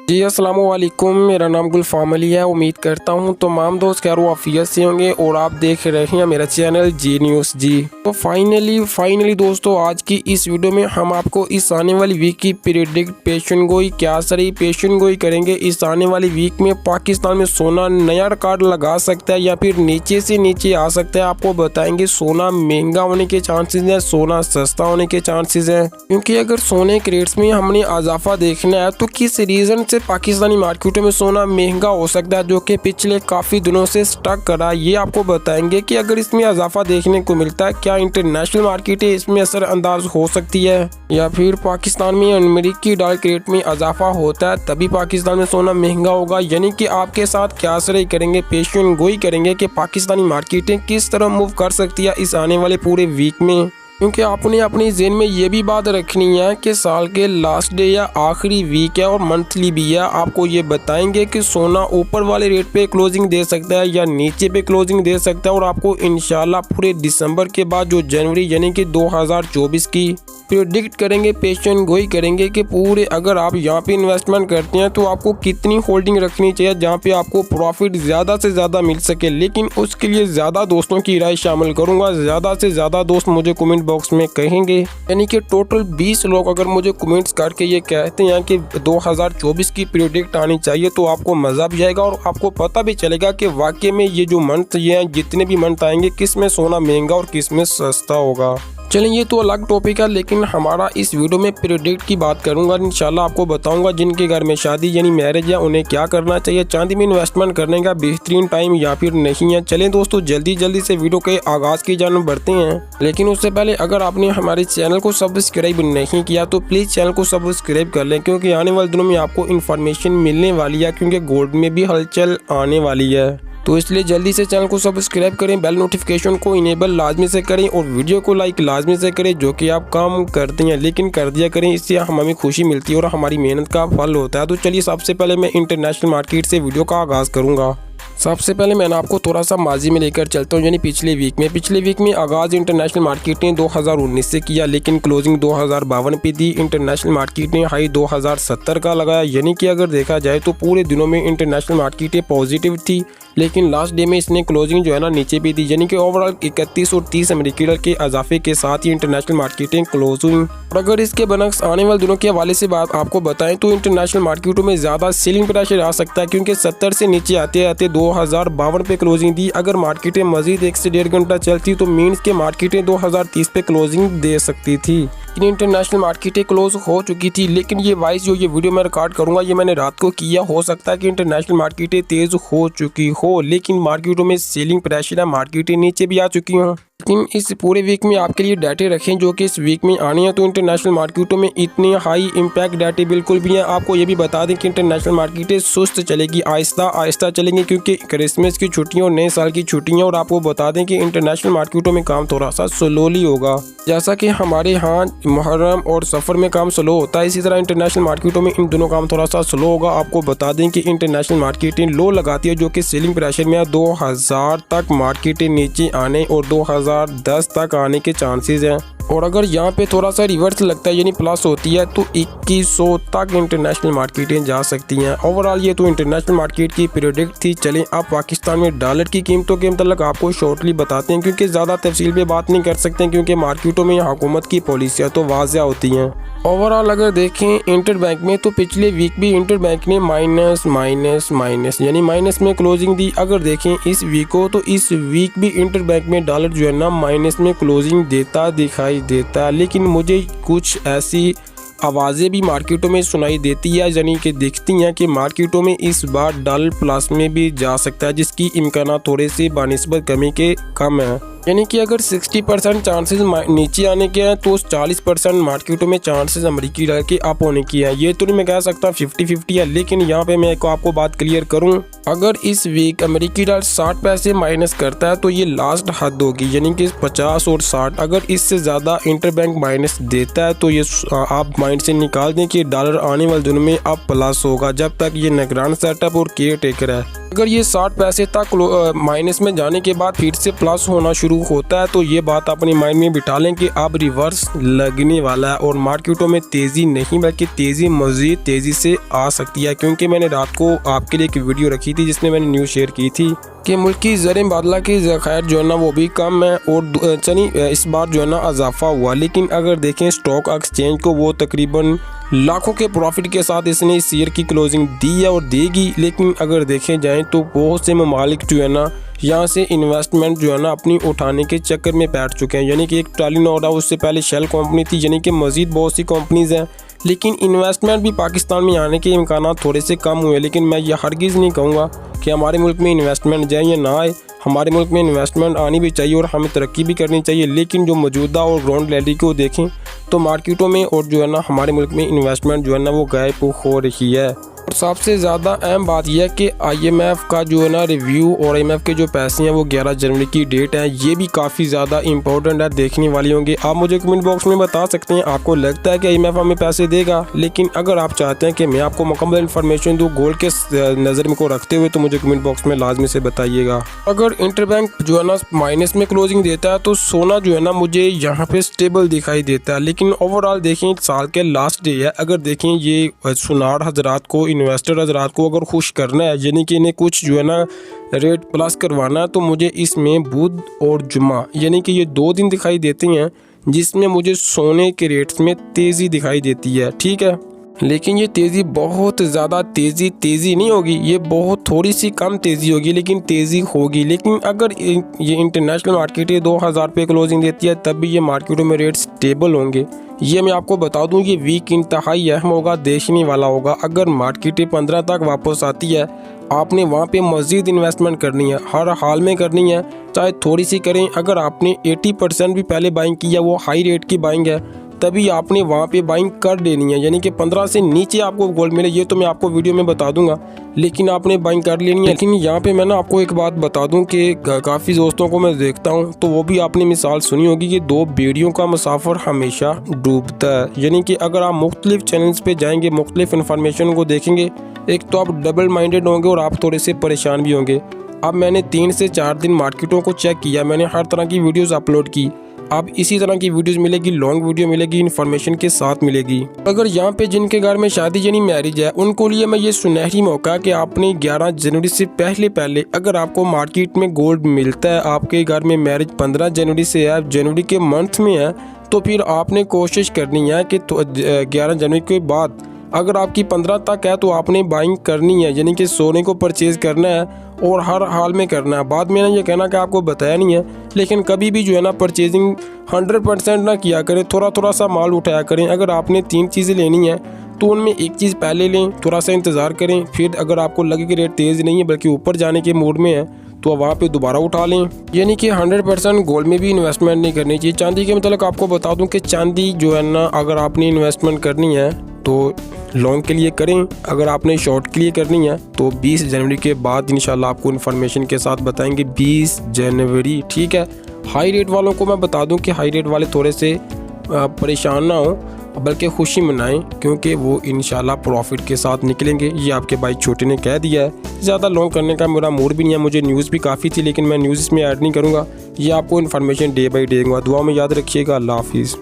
जी अस्सलाम वालेकुम, मेरा नाम गुलफाम अली है। उम्मीद करता हूँ तमाम दोस्त खैर वाफियत से होंगे और आप देख रहे हैं मेरा चैनल जी न्यूज़ जी। तो फाइनली दोस्तों, आज की इस वीडियो में हम आपको इस आने वाली वीक की प्रेडिक्ट पेशन गोई क्या सही पेशन गोई करेंगे। इस आने वाली वीक में पाकिस्तान में सोना नया रिकॉर्ड लगा सकता है या फिर नीचे से नीचे आ सकता है। आपको बताएंगे सोना महंगा होने के चांसेस हैं, सोना सस्ता होने के चांसेस हैं। क्योंकि अगर सोने के रेट्स में हमने इजाफा देखना है तो किस रीजन से पाकिस्तानी मार्केटों में सोना महंगा हो सकता है, जो कि पिछले काफी दिनों से स्टक करा। ये आपको बताएंगे कि अगर इसमें इजाफा देखने को मिलता है, क्या इंटरनेशनल मार्केटें इसमें असरअंदाज हो सकती है या फिर पाकिस्तान में अमेरिकी डॉलर के रेट में इजाफा होता है तभी पाकिस्तान में सोना महंगा होगा। यानी कि आपके साथ क्या सराई करेंगे, पेशन गोई करेंगे कि पाकिस्तानी मार्केटें किस तरह मूव कर सकती है इस आने वाले पूरे वीक में। क्योंकि आपने अपनी जेहन में ये भी बात रखनी है कि साल के लास्ट डे या आखिरी वीक है और मंथली भी है। आपको ये बताएंगे कि सोना ऊपर वाले रेट पे क्लोजिंग दे सकता है या नीचे पे क्लोजिंग दे सकता है। और आपको इंशाल्लाह पूरे दिसंबर के बाद जो जनवरी यानी कि 2024 की प्रेडिक्ट करेंगे, पेशन गोई करेंगे कि पूरे अगर आप यहाँ पे इन्वेस्टमेंट करते हैं तो आपको कितनी होल्डिंग रखनी चाहिए जहाँ पे आपको प्रॉफिट ज़्यादा से ज़्यादा मिल सके। लेकिन उसके लिए ज़्यादा दोस्तों की राय शामिल करूँगा। ज़्यादा से ज़्यादा दोस्त मुझे कमेंट बॉक्स में कहेंगे, यानी कि टोटल 20 लोग अगर मुझे कमेंट्स करके ये कहते हैं कि 2024 की प्रेडिक्ट आनी चाहिए तो आपको मज़ा भी आएगा और आपको पता भी चलेगा कि वाकई में ये जो मंथ ये हैं, जितने भी मंथ आएंगे, किस में सोना महंगा और किस में सस्ता होगा। चलें, ये तो अलग टॉपिक है, लेकिन हमारा इस वीडियो में प्रेडिक्ट की बात करूंगा। इंशाल्लाह आपको बताऊंगा जिनके घर में शादी यानी मैरिज है उन्हें क्या करना चाहिए, चांदी में इन्वेस्टमेंट करने का बेहतरीन टाइम या फिर नहीं है। चलें दोस्तों, जल्दी से वीडियो के आगाज की जानब बढ़ते हैं। लेकिन उससे पहले अगर आपने हमारे चैनल को सब्सक्राइब नहीं किया तो प्लीज़ चैनल को सब्सक्राइब कर लें, क्योंकि आने वाले दिनों में आपको इन्फॉर्मेशन मिलने वाली है, क्योंकि गोल्ड में भी हलचल आने वाली है। तो इसलिए जल्दी से चैनल को सब्सक्राइब करें, बेल नोटिफिकेशन को इनेबल लाजमी से करें और वीडियो को लाइक लाजमी से करें, जो कि आप काम करते हैं लेकिन कर दिया करें। इससे हमें खुशी मिलती है और हमारी मेहनत का फल होता है। तो चलिए, सबसे पहले मैं इंटरनेशनल मार्केट से वीडियो का आगाज़ करूँगा। सबसे पहले मैं आपको थोड़ा सा माजी में लेकर चलता हूँ, यानी पिछले वीक में आगाज़ इंटरनेशनल मार्केट ने 2019 से किया, लेकिन क्लोजिंग 2052 पे दी। इंटरनेशनल मार्केट ने हाई 2070 का लगाया। यानी कि अगर देखा जाए तो पूरे दिनों में इंटरनेशनल मार्केटें पॉजिटिव थी, लेकिन लास्ट डे में इसने क्लोजिंग जो है ना नीचे भी दी। यानी कि ओवरऑल 31 और 30 अमेरिकी डॉलर के इजाफे के साथ ही इंटरनेशनल मार्केटें क्लोज हुई। और अगर इसके बनक्स आने वाले दिनों के हवाले से बात आपको बताएं तो इंटरनेशनल मार्केटों में ज़्यादा सेलिंग प्रेशर आ सकता है, क्योंकि 70 से नीचे आते आते 2052 पे क्लोजिंग दी। अगर मार्केटें मजीद 1 से 1.5 घंटा चलती तो मीन्स के मार्केटें 2030 पे क्लोजिंग दे सकती थी। इंटरनेशनल मार्केटें क्लोज हो चुकी थी, लेकिन ये वाइस जो ये वीडियो मैं रिकॉर्ड करूंगा ये मैंने रात को किया। हो सकता है कि इंटरनेशनल मार्केटें तेज हो चुकी हो, लेकिन मार्केटों में सेलिंग प्रेशर है, मार्केटें नीचे भी आ चुकी हों। लेकिन इस पूरे वीक में आपके लिए डाटे रखें जो कि इस वीक में आने हैं। तो इंटरनेशनल मार्केटों में इतने हाई इम्पैक्ट डाटे बिल्कुल भी हैं। आपको ये भी बता दें कि इंटरनेशनल मार्केटें सुस्त चलेगी, आहिस्ता चलेंगी, क्योंकि क्रिसमस की छुट्टियां और नए साल की छुट्टियां। और आपको बता दें कि इंटरनेशनल मार्केटों में काम थोड़ा सा स्लोली होगा, जैसा कि हमारे यहाँ मुहर्रम और सफ़र में काम स्लो होता है, इसी तरह इंटरनेशनल मार्केटों में इन दोनों काम थोड़ा सा स्लो होगा। आपको बता दें कि इंटरनेशनल मार्केटें लो लगाती है, जो कि सेलिंग प्रेशर में 2000 तक मार्केटें नीचे आने और 2010 तक आने के चांसेस हैं। और अगर यहाँ पे थोड़ा सा रिवर्स लगता है यानी प्लस होती है तो 2100 तक इंटरनेशनल मार्केटें जा सकती हैं। ओवरऑल ये तो इंटरनेशनल मार्केट की प्रेडिक्ट थी। चलें अब पाकिस्तान में डॉलर की कीमतों के मतलब आपको शॉर्टली बताते हैं, क्योंकि ज़्यादा तफसील पे बात नहीं कर सकते क्योंकि मार्केटों में हुकूमत की पॉलिसियाँ तो वाज़ह होती हैं। ओवरऑल अगर देखें इंटर बैंक में तो पिछले वीक भी इंटर बैंक ने माइनस यानी माइनस में क्लोजिंग दी। अगर देखें इस वीक को तो इस वीक भी इंटर बैंक में डॉलर जो है ना माइनस में क्लोजिंग देता दिखाई देता है। लेकिन मुझे कुछ ऐसी आवाज़ें भी मार्केटों में सुनाई देती है, यानी कि दिखती हैं कि मार्केटों में इस बार डॉलर प्लस में भी जा सकता है, जिसकी इम्कान थोड़े से बानिस्बत कमी के कम है। यानी कि अगर 60% चांसेस नीचे आने के हैं तो 40% मार्केटों में चांसेस अमेरिकी डॉलर के अप होने की है। ये तो नहीं मैं कह सकता 50-50 है, लेकिन यहाँ पे मैं आपको बात क्लियर करूँ, अगर इस वीक अमेरिकी डॉलर 60 पैसे माइनस करता है तो ये लास्ट हद होगी, यानी कि 50 और 60। अगर इससे ज़्यादा इंटरबैंक माइनस देता है तो ये आप माइंड से निकाल दें कि डॉलर आने वाले दिनों में अब प्लस होगा, जब तक ये निगरान सेटअप और केयर टेकर है। अगर ये 60 पैसे तक माइनस में जाने के बाद फिर से प्लस होना शुरू होता है तो ये बात अपने माइंड में बिठा लें कि अब रिवर्स लगने वाला है और मार्केटों में तेज़ी नहीं बल्कि तेज़ी मज़ीद तेज़ी से आ सकती है। क्योंकि मैंने रात को आपके लिए एक वीडियो रखी थी जिसमें मैंने न्यूज़ शेयर की थी कि मुल्क की ज़र मुबादला की ज़खायर जो है ना वो भी कम है और इस बार जो है ना इजाफा हुआ। लेकिन अगर देखें स्टॉक एक्सचेंज को, वो तकरीबन लाखों के प्रॉफिट के साथ इसने इस ईयर की क्लोजिंग दी है और देगी। लेकिन अगर देखे जाएं तो बहुत से ममालिक जो है ना यहाँ से इन्वेस्टमेंट जो है ना अपनी उठाने के चक्कर में बैठ चुके हैं। यानी कि एक टेलीनॉर, उससे पहले शेल कंपनी थी, यानी कि मज़ीद बहुत सी कंपनीज़ हैं। लेकिन इन्वेस्टमेंट भी पाकिस्तान में आने के इम्कान थोड़े से कम हुए। लेकिन मैं ये हरगिज़ नहीं कहूँगा कि हमारे मुल्क में इन्वेस्टमेंट जाए या ना आए। हमारे मुल्क में इन्वेस्टमेंट आनी भी चाहिए और हमें तरक्की भी करनी चाहिए। लेकिन जो मौजूदा और ग्राउंड रियलिटी को देखें तो मार्केटों में और जो है ना हमारे मुल्क में इन्वेस्टमेंट जो है ना वो गायब हो रही है। और सबसे ज़्यादा अहम बात यह है कि IMF का जो है ना रिव्यू और IMF के जो पैसे हैं वो 11 जनवरी की डेट है। ये भी काफ़ी ज़्यादा इंपॉर्टेंट है, देखने वाली होंगे। आप मुझे कमेंट बॉक्स में बता सकते हैं आपको लगता है कि IMF हमें पैसे देगा। लेकिन अगर आप चाहते हैं कि मैं आपको मुकम्मल इन्फॉर्मेशन दूँ गोल्ड के नज़र में को रखते हुए तो मुझे कमेंट बॉक्स में लाजमी से बताइएगा। अगर इंटरबैंक जो है ना माइनस में क्लोजिंग देता है तो सोना जो है ना मुझे यहाँ पे स्टेबल दिखाई देता है। लेकिन ओवरऑल देखें साल के लास्ट डे है, अगर देखें ये सुनार हजरात को, इन्वेस्टर हजरात को अगर खुश करना है, यानी कि इन्हें कुछ जो है ना रेट प्लस करवाना है, तो मुझे इसमें बुध और जुमा यानी कि ये 2 दिन दिखाई देते हैं जिसमें मुझे सोने के रेट्स में तेज़ी दिखाई देती है। ठीक है, लेकिन ये तेज़ी बहुत ज़्यादा तेज़ी नहीं होगी, ये बहुत थोड़ी सी कम तेज़ी होगी लेकिन तेज़ी होगी। लेकिन अगर ये इंटरनेशनल मार्केट 2000 पे क्लोजिंग देती है तब भी ये मार्केटों में रेट स्टेबल होंगे। ये मैं आपको बता दूं ये वीक इंतहाई अहम होगा, देखने वाला होगा। अगर मार्केट 15 तक वापस आती है आपने वहाँ पे मज़ीद इन्वेस्टमेंट करनी है, हर हाल में करनी है, चाहे थोड़ी सी करें। अगर आपने 80% भी पहले बाइंग किया वो हाई रेट की बाइंग है तभी आपने वहाँ पे बाइंग कर देनी है। यानी कि 15 से नीचे आपको गोल्ड मिले ये तो मैं आपको वीडियो में बता दूंगा, लेकिन आपने बाइंग कर लेनी है। लेकिन यहाँ पे मैं ना आपको एक बात बता दूं कि काफ़ी दोस्तों को मैं देखता हूँ तो वो भी आपने मिसाल सुनी होगी कि 2 बेड़ियों का मुसाफिर हमेशा डूबता है। यानी कि अगर आप मुख्तलिफ चैनल्स पे जाएंगे, मुख्तलिफ इन्फॉर्मेशन को देखेंगे, एक तो आप डबल माइंडेड होंगे और आप थोड़े से परेशान भी होंगे। अब मैंने 3 से 4 दिन मार्केटों को चेक किया, मैंने हर तरह की वीडियोज़ अपलोड की। अब इसी तरह की वीडियोस मिलेगी, लॉन्ग वीडियो मिलेगी, इन्फॉर्मेशन के साथ मिलेगी। अगर यहाँ पे जिनके घर में शादी यानी मैरिज है उनको लिए मैं ये सुनहरी मौका कि आपने 11 जनवरी से पहले अगर आपको मार्केट में गोल्ड मिलता है, आपके घर में मैरिज 15 जनवरी से है, जनवरी के मंथ में है, तो फिर आपने कोशिश करनी है कि 11 जनवरी के बाद अगर आपकी 15 तक है तो आपने बाइंग करनी है, यानी कि सोने को परचेज़ करना है और हर हाल में करना है। बाद में ना ये कहना कि आपको बताया नहीं है, लेकिन कभी भी जो है ना परचेजिंग 100% ना किया करें, थोड़ा थोड़ा सा माल उठाया करें। अगर आपने 3 चीज़ें लेनी है तो उनमें एक चीज़ पहले लें, थोड़ा सा इंतज़ार करें, फिर अगर आपको लगे कि रेट तेज़ नहीं है बल्कि ऊपर जाने के मूड में है तो वहाँ पे दोबारा उठा लें। यानी कि 100% गोल्ड में भी इन्वेस्टमेंट नहीं करनी चाहिए। चांदी के मतलब आपको बता दूं कि चांदी जो है ना अगर आपने इन्वेस्टमेंट करनी है तो लॉन्ग के लिए करें, अगर आपने शॉर्ट के लिए करनी है तो 20 जनवरी के बाद इंशाल्लाह आपको इन्फॉर्मेशन के साथ बताएंगे। 20 जनवरी, ठीक है। हाई रेट वालों को मैं बता दूं कि हाई रेट वाले थोड़े से परेशान ना हो बल्कि खुशी मनाएं क्योंकि वो इंशाल्लाह प्रॉफिट के साथ निकलेंगे। ये आपके भाई छोटे ने कह दिया है। ज़्यादा लॉन्ग करने का मेरा मूड भी नहीं है, मुझे न्यूज़ भी काफ़ी थी लेकिन मैं न्यूज़ इसमें ऐड नहीं करूँगा। ये आपको इन्फॉर्मेशन डे बाई डे दूंगा। दुआ में याद रखिएगा। अल्लाह हाफिज़।